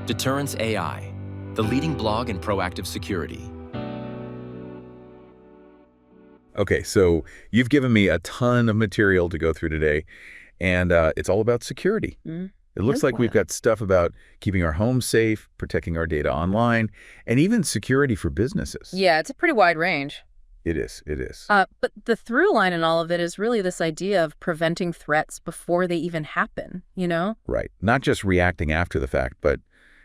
Deterrence AI, the leading blog in proactive security. Okay, so you've given me a ton of material to go through today, and it's all about security. It looks like we've got stuff about keeping our homes safe, protecting our data online, and even security for businesses. Yeah, it's a pretty wide range. It is, it is. But the through line in all of it is really this idea of preventing threats before they even happen, you know? Right. Not just reacting after the fact, but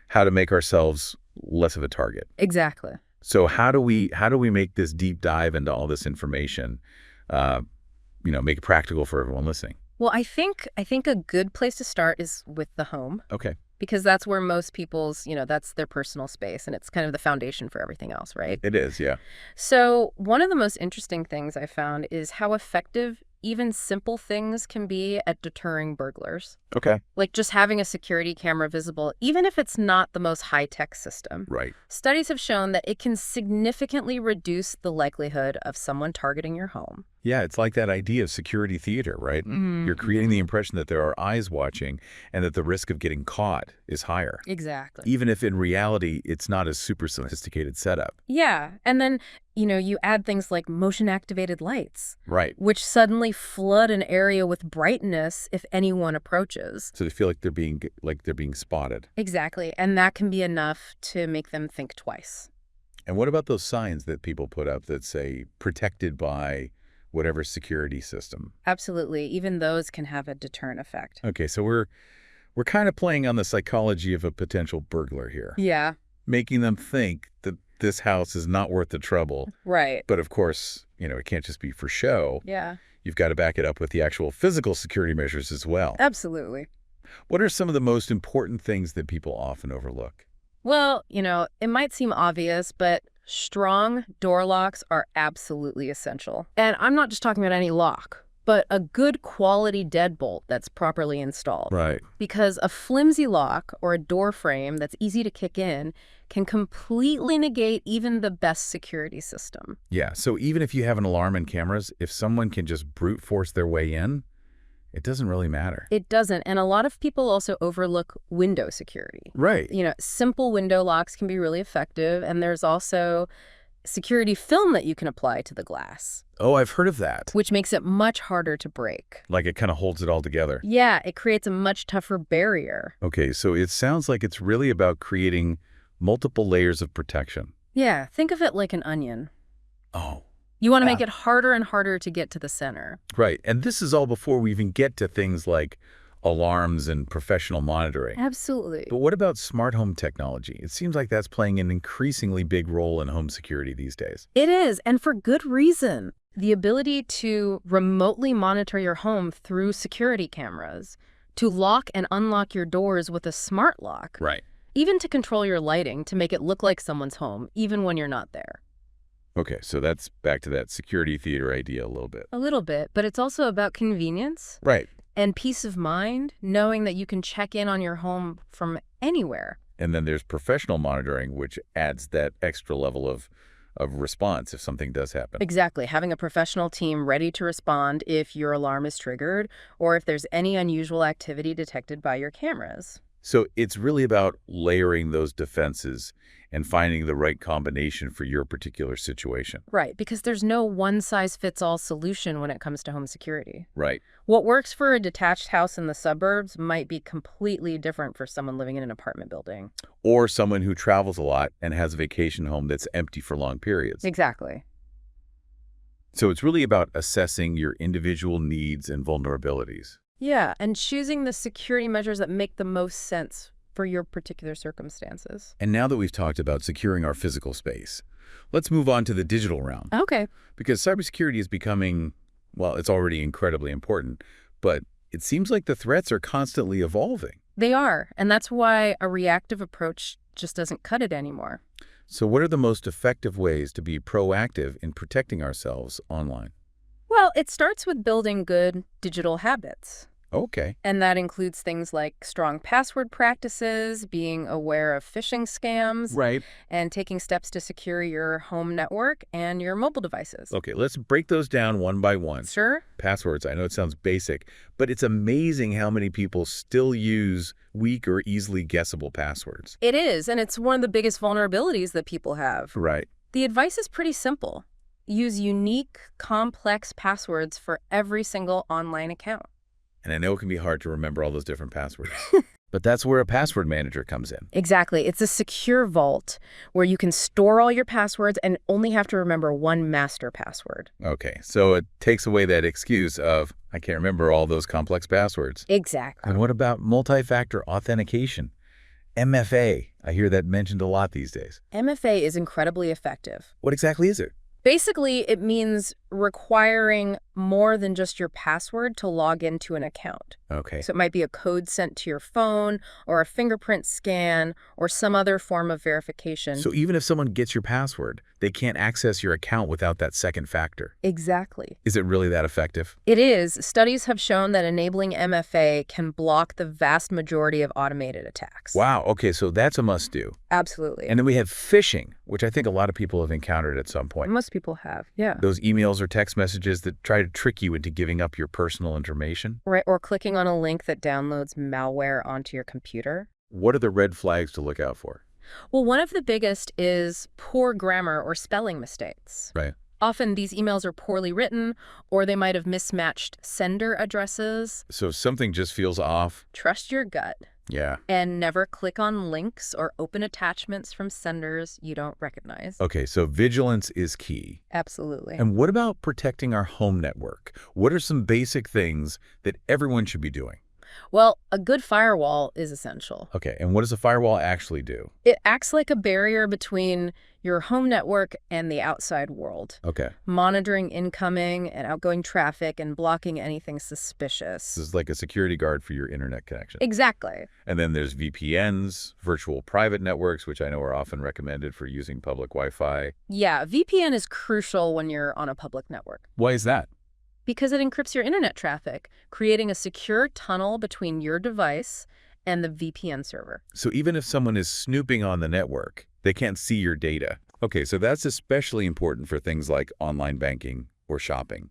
how to make ourselves less of a target. Exactly. So how do we make this deep dive into all this information, make it practical for everyone listening? Well, I think a good place to start is with the home. Okay. Because that's where most people's, that's their personal space, and it's kind of the foundation for everything else, right? It is, yeah. So one of the most interesting things I found is how effective even simple things can be at deterring burglars. Okay. Like just having a security camera visible, even if it's not the most high-tech system. Right. Studies have shown that it can significantly reduce the likelihood of someone targeting your home. Yeah, it's like that idea of security theater, right? You're creating the impression that there are eyes watching and that the risk of getting caught is higher. Exactly. Even if in reality, it's not a super sophisticated setup. Yeah. And then, you add things like motion-activated lights. Right. Which suddenly flood an area with brightness if anyone approaches. So they feel like they're being spotted. Exactly. And that can be enough to make them think twice. And what about those signs that people put up that say protected by whatever security system? Absolutely. Even those can have a deterrent effect. Okay, so we're kind of playing on the psychology of a potential burglar here. Yeah. Making them think that this house is not worth the trouble. Right. But of course, it can't just be for show. Yeah. You've got to back it up with the actual physical security measures as well. Absolutely. What are some of the most important things that people often overlook? Well, it might seem obvious, but strong door locks are absolutely essential. And I'm not just talking about any lock, but a good quality deadbolt that's properly installed. Right. Because a flimsy lock or a door frame that's easy to kick in can completely negate even the best security system. Yeah, so even if you have an alarm and cameras, if someone can just brute force their way in, it doesn't really matter. It doesn't. And a lot of people also overlook window security. Right. Simple window locks can be really effective. And there's also security film that you can apply to the glass. Oh, I've heard of that. Which makes it much harder to break. Like it kind of holds it all together. Yeah, it creates a much tougher barrier. Okay, so it sounds like it's really about creating multiple layers of protection. Yeah, think of it like an onion. Oh. You want to make it harder and harder to get to the center. Right, and this is all before we even get to things like alarms and professional monitoring. Absolutely. But what about smart home technology? It seems like that's playing an increasingly big role in home security these days. It is, and for good reason. The ability to remotely monitor your home through security cameras, to lock and unlock your doors with a smart lock, Right. even to control your lighting to make it look like someone's home, even when you're not there. Okay, so that's back to that security theater idea a little bit. A little bit, but it's also about convenience. Right. And peace of mind, knowing that you can check in on your home from anywhere. And then there's professional monitoring, which adds that extra level of response if something does happen. Exactly. Having a professional team ready to respond if your alarm is triggered or if there's any unusual activity detected by your cameras. So it's really about layering those defenses and finding the right combination for your particular situation. Right, because there's no one-size-fits-all solution when it comes to home security. Right. What works for a detached house in the suburbs might be completely different for someone living in an apartment building. Or someone who travels a lot and has a vacation home that's empty for long periods. Exactly. So it's really about assessing your individual needs and vulnerabilities. Yeah, and choosing the security measures that make the most sense for your particular circumstances. And now that we've talked about securing our physical space, let's move on to the digital realm. Okay. Because cybersecurity is becoming, well, it's already incredibly important, but it seems like the threats are constantly evolving. They are, and that's why a reactive approach just doesn't cut it anymore. So what are the most effective ways to be proactive in protecting ourselves online? Well, it starts with building good digital habits. Okay. And that includes things like strong password practices, being aware of phishing scams, Right. and taking steps to secure your home network and your mobile devices. Okay, let's break those down one by one. Sure? Passwords, I know it sounds basic, but it's amazing how many people still use weak or easily guessable passwords. It is, and it's one of the biggest vulnerabilities that people have. Right. The advice is pretty simple. Use unique, complex passwords for every single online account. And I know it can be hard to remember all those different passwords. But that's where a password manager comes in. Exactly. It's a secure vault where you can store all your passwords and only have to remember one master password. Okay, so it takes away that excuse of, I can't remember all those complex passwords. Exactly. And what about multi-factor authentication? MFA. I hear that mentioned a lot these days. MFA is incredibly effective. What exactly is it? Basically, it means requiring more than just your password to log into an account. Okay. So it might be a code sent to your phone or a fingerprint scan or some other form of verification. So even if someone gets your password, they can't access your account without that second factor. Exactly. Is it really that effective? It is. Studies have shown that enabling MFA can block the vast majority of automated attacks. Wow. Okay, so that's a must-do. Absolutely. And then we have phishing, which I think a lot of people have encountered at some point. Most people have, yeah. Those emails or text messages that try to trick you into giving up your personal information. Right, or clicking on a link that downloads malware onto your computer. What are the red flags to look out for? Well, one of the biggest is poor grammar or spelling mistakes. Right. Often these emails are poorly written, or they might have mismatched sender addresses. So something just feels off. Trust your gut. Yeah. And never click on links or open attachments from senders you don't recognize. Okay, so vigilance is key. Absolutely. And what about protecting our home network? What are some basic things that everyone should be doing? Well, a good firewall is essential. Okay, and what does a firewall actually do? It acts like a barrier between your home network and the outside world, Okay, monitoring incoming and outgoing traffic and blocking anything suspicious. this is like a security guard for your internet connection. Exactly. And then there's VPNs, virtual private networks, which I know are often recommended for using public Wi-Fi. Yeah, VPN is crucial when you're on a public network Why is that? because it encrypts your internet traffic, creating a secure tunnel between your device and the VPN server. So even if someone is snooping on the network, they can't see your data. Okay, so that's especially important for things like online banking or shopping.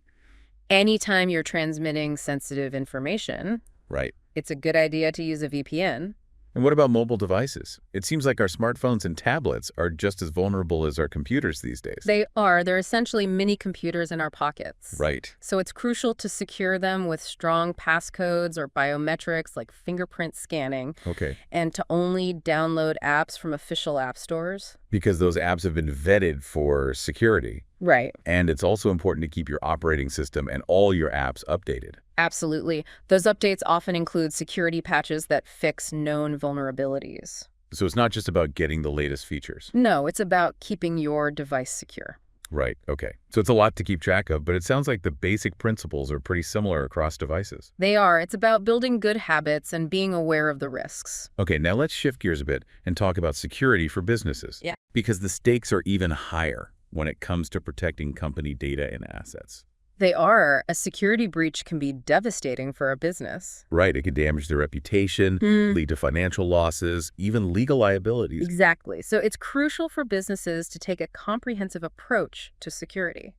Anytime you're transmitting sensitive information, Right. it's a good idea to use a VPN. And what about mobile devices? It seems like our smartphones and tablets are just as vulnerable as our computers these days. They're essentially mini computers in our pockets. Right. So it's crucial to secure them with strong passcodes or biometrics like fingerprint scanning, Okay. and to only download apps from official app stores. Because those apps have been vetted for security. Right. And it's also important to keep your operating system and all your apps updated. Absolutely. Those updates often include security patches that fix known vulnerabilities. So it's not just about getting the latest features. No, it's about keeping your device secure. Right. Okay. So it's a lot to keep track of, but it sounds like the basic principles are pretty similar across devices. They are. It's about building good habits and being aware of the risks. Okay, now let's shift gears a bit and talk about security for businesses. Yeah. Because the stakes are even higher when it comes to protecting company data and assets. They are. A security breach can be devastating for a business. Right, it could damage their reputation, lead to financial losses, even legal liabilities. Exactly. So it's crucial for businesses to take a comprehensive approach to security.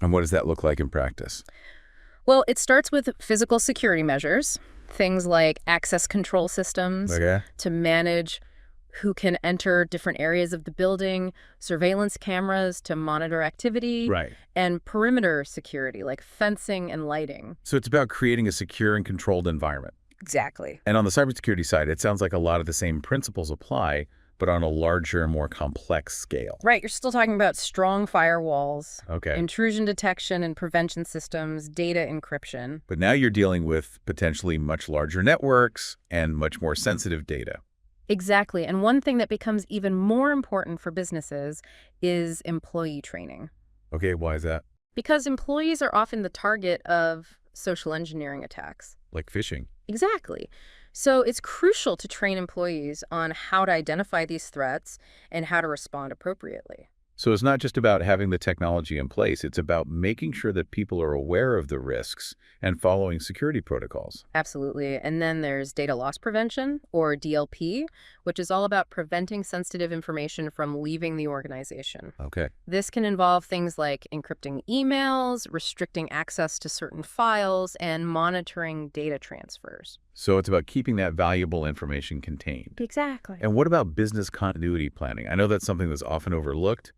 And what does that look like in practice? Well, it starts with physical security measures, things like access control systems Okay. to manage who can enter different areas of the building, surveillance cameras to monitor activity, Right. and perimeter security like fencing and lighting. So it's about creating a secure and controlled environment. Exactly. And on the cybersecurity side, it sounds like a lot of the same principles apply, but on a larger and more complex scale. Right, you're still talking about strong firewalls, Okay. intrusion detection and prevention systems, data encryption. But now you're dealing with potentially much larger networks and much more sensitive data. Exactly. And one thing that becomes even more important for businesses is employee training. Okay, why is that? Because employees are often the target of social engineering attacks. Like phishing. Exactly. So it's crucial to train employees on how to identify these threats and how to respond appropriately. So it's not just about having the technology in place. It's about making sure that people are aware of the risks and following security protocols. Absolutely. And then there's data loss prevention, or DLP, which is all about preventing sensitive information from leaving the organization. Okay. This can involve things like encrypting emails, restricting access to certain files, and monitoring data transfers. So it's about keeping that valuable information contained. Exactly. And what about business continuity planning? I know that's something that's often overlooked,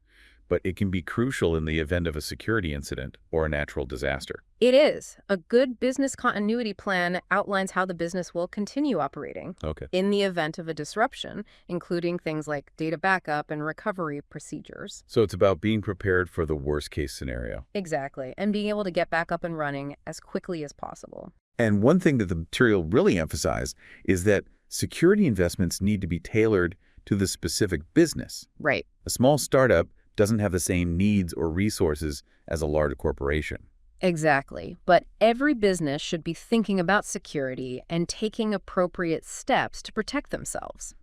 but it can be crucial in the event of a security incident or a natural disaster. It is. A good business continuity plan outlines how the business will continue operating Okay. in the event of a disruption, including things like data backup and recovery procedures. So it's about being prepared for the worst case scenario. Exactly. And being able to get back up and running as quickly as possible. And one thing that the material really emphasized is that security investments need to be tailored to the specific business. Right. A small startup doesn't have the same needs or resources as a large corporation. Exactly. But every business should be thinking about security and taking appropriate steps to protect themselves.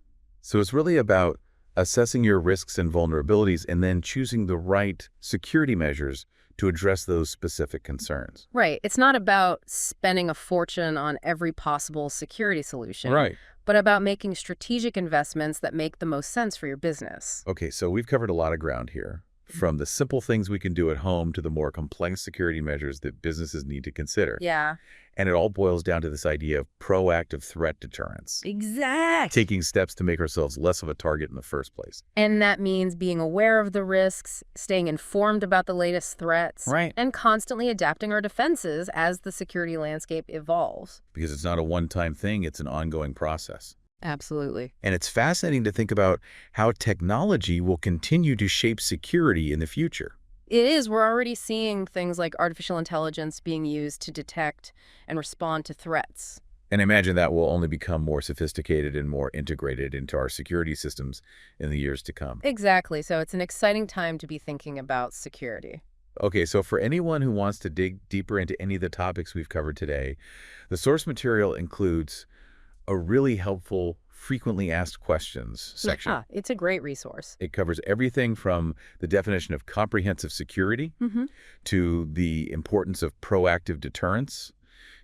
So it's really about assessing your risks and vulnerabilities and then choosing the right security measures to address those specific concerns. Right. It's not about spending a fortune on every possible security solution. Right. But about making strategic investments that make the most sense for your business. Okay, so we've covered a lot of ground here, from the simple things we can do at home to the more complex security measures that businesses need to consider. Yeah. And it all boils down to this idea of proactive threat deterrence, Exactly. taking steps to make ourselves less of a target in the first place. And that means being aware of the risks, staying informed about the latest threats, Right. and constantly adapting our defenses as the security landscape evolves. Because it's not a one-time thing, it's an ongoing process. Absolutely. And it's fascinating to think about how technology will continue to shape security in the future. It is. We're already seeing things like artificial intelligence being used to detect and respond to threats. And I imagine that will only become more sophisticated and more integrated into our security systems in the years to come. Exactly. So it's an exciting time to be thinking about security. Okay, so for anyone who wants to dig deeper into any of the topics we've covered today, the source material includes a really helpful frequently asked questions section. It's a great resource. It covers everything from the definition of comprehensive security to the importance of proactive deterrence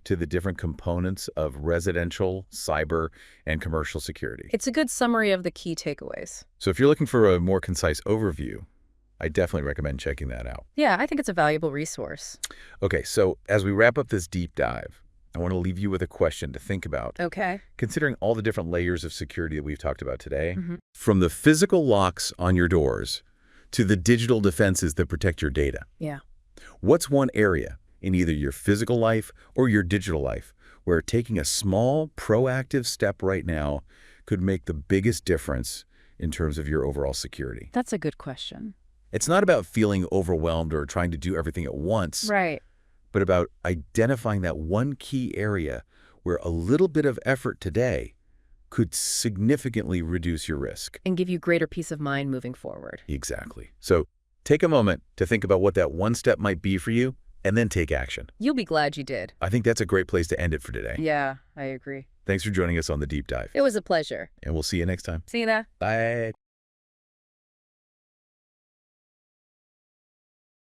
to the different components of residential, cyber, and commercial security. It's a good summary of the key takeaways. So if you're looking for a more concise overview, I definitely recommend checking that out. Yeah, I think it's a valuable resource. Okay, so as we wrap up this deep dive, I want to leave you with a question to think about. Okay. Considering all the different layers of security that we've talked about today, from the physical locks on your doors to the digital defenses that protect your data, Yeah. what's one area in either your physical life or your digital life where taking a small, proactive step right now could make the biggest difference in terms of your overall security? That's a good question. It's not about feeling overwhelmed or trying to do everything at once, Right. but about identifying that one key area where a little bit of effort today could significantly reduce your risk. And give you greater peace of mind moving forward. Exactly. So take a moment to think about what that one step might be for you, and then take action. You'll be glad you did. I think that's a great place to end it for today. Yeah, I agree. Thanks for joining us on The Deep Dive, It was a pleasure. and we'll see you next time. See you there. Bye.